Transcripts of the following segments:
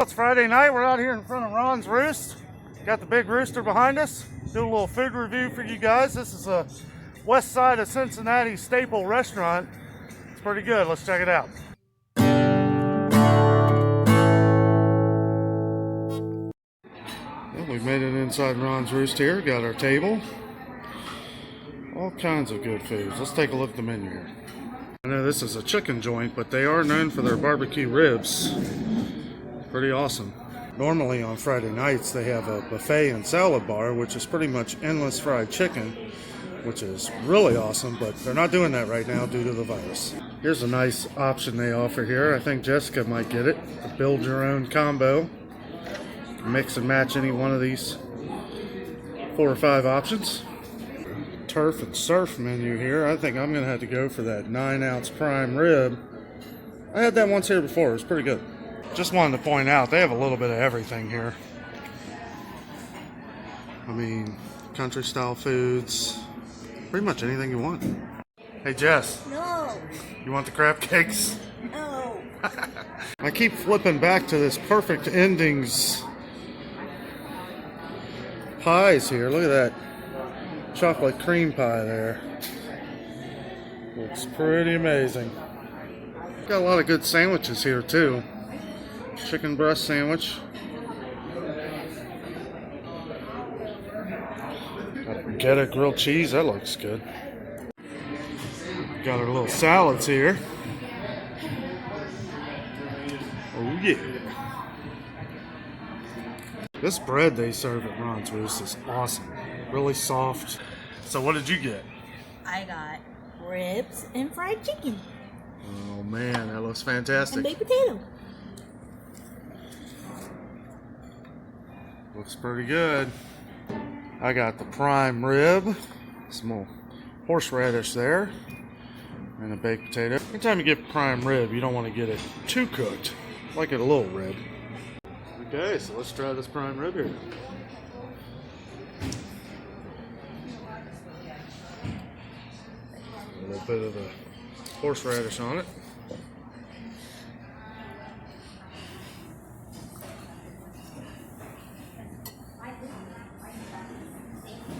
It's Friday night. We're out here in front of Ron's Roost. Got the big rooster behind us. Do a little food review for you guys. This is a west side of Cincinnati staple restaurant. It's pretty good. Let's check it out. Well, we've made it inside Ron's Roost here. Got our table. All kinds of good foods. Let's take a look at the menu here. I know this is a chicken joint, but they are known for their barbecue ribs. Pretty awesome. Normally on Friday nights they have a buffet and salad bar, which is pretty much endless fried chicken, which is really awesome, but they're not doing that right now due to the virus. Here's a nice option they offer here. I think Jessica might get it. A build your own combo. Mix and match any one of these 4 or 5 options. Turf and surf menu here. I think I'm gonna have to go for that 9-ounce prime rib. I had that once here before. It was pretty good. Just wanted to point out, they have a little bit of everything here. I mean, country style foods, pretty much anything you want. Hey Jess. No. You want the crab cakes? No. I keep flipping back to this perfect endings pies here. Look at that chocolate cream pie there. Looks pretty amazing. Got a lot of good sandwiches here too. Chicken breast sandwich. Get a grilled cheese, that looks good. Got our little salads here. Oh yeah. This bread they serve at Ron's Roost is awesome. Really soft. So what did you get? I got ribs and fried chicken. Oh man, that looks fantastic. And baked potato. Looks pretty good. I got the prime rib, some more horseradish there, and a baked potato. Anytime you get prime rib, you don't want to get it too cooked, like it a little rib. Okay, so let's try this prime rib here. A little bit of the horseradish on it.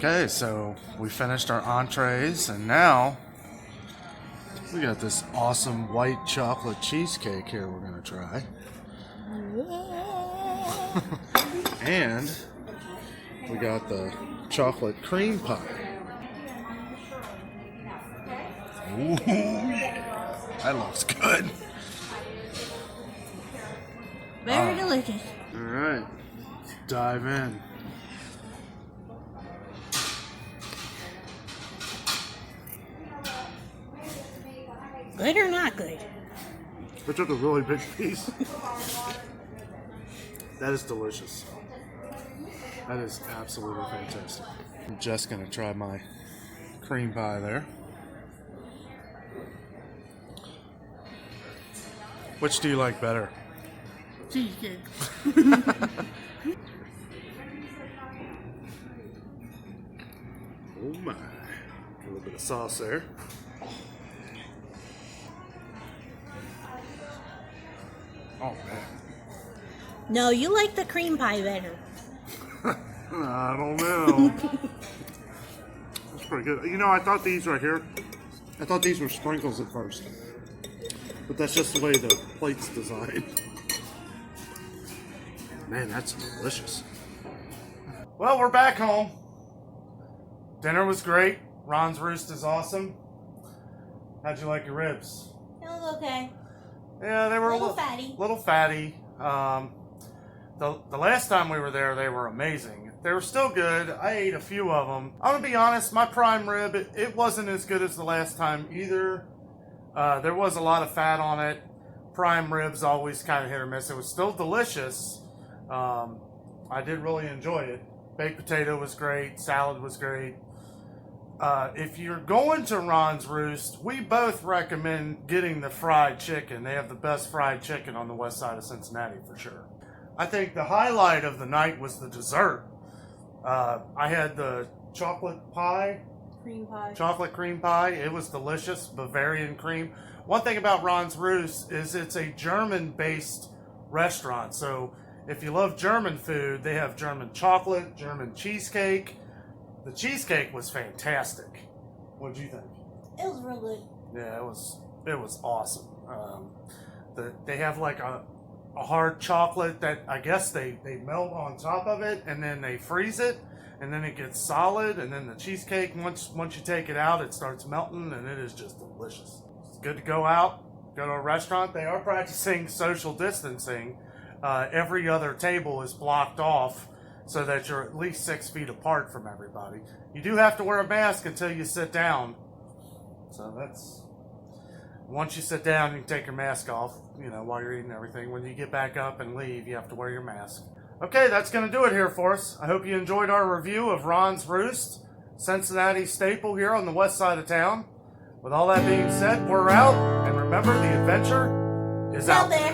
Okay, so we finished our entrees, and now we got this awesome white chocolate cheesecake here we're gonna try. And we got the chocolate cream pie. Ooh, that looks good. Very delicious. All right, let's dive in. Good or not good? I took a really big piece. That is delicious. That is absolutely fantastic. I'm just gonna try my cream pie there. Which do you like better? Cheesecake. Oh my. A little bit of sauce there. Oh man. No, you like the cream pie better. I don't know. That's pretty good. You know, I thought these right here, I thought these were sprinkles at first. But that's just the way the plate's designed. Man, that's delicious. Well, we're back home. Dinner was great. Ron's Roost is awesome. How'd you like your ribs? It was okay. Yeah, they were A little fatty. Little fatty. The last time we were there, they were amazing. They were still good. I ate a few of them. I'm gonna be honest, my prime rib, it wasn't as good as the last time either. There was a lot of fat on it. Prime ribs always kind of hit or miss. It was still delicious. I did really enjoy it. Baked potato was great. Salad was great. If you're going to Ron's Roost, we both recommend getting the fried chicken. They have the best fried chicken on the west side of Cincinnati for sure. I think the highlight of the night was the dessert. I had the chocolate pie. Cream pie. Chocolate cream pie. It was delicious. Bavarian cream. One thing about Ron's Roost is it's a German-based restaurant. So If you love German food, they have German chocolate, German cheesecake. The cheesecake was fantastic. What did you think? It was real good. Yeah, it was awesome. They have like a hard chocolate that I guess they melt on top of it, and then they freeze it, and then it gets solid, and then the cheesecake, once you take it out, it starts melting, and it is just delicious. It's good to go out, go to a restaurant. They are practicing social distancing. Every other table is blocked off so that you're at least 6 feet apart from everybody. You do have to wear a mask until you sit down. So that's, once you sit down, you can take your mask off, while you're eating everything. When you get back up and leave, you have to wear your mask. Okay, that's going to do it here for us. I hope you enjoyed our review of Ron's Roost, Cincinnati staple here on the west side of town. With all that being said, we're out, and remember, the adventure is out there.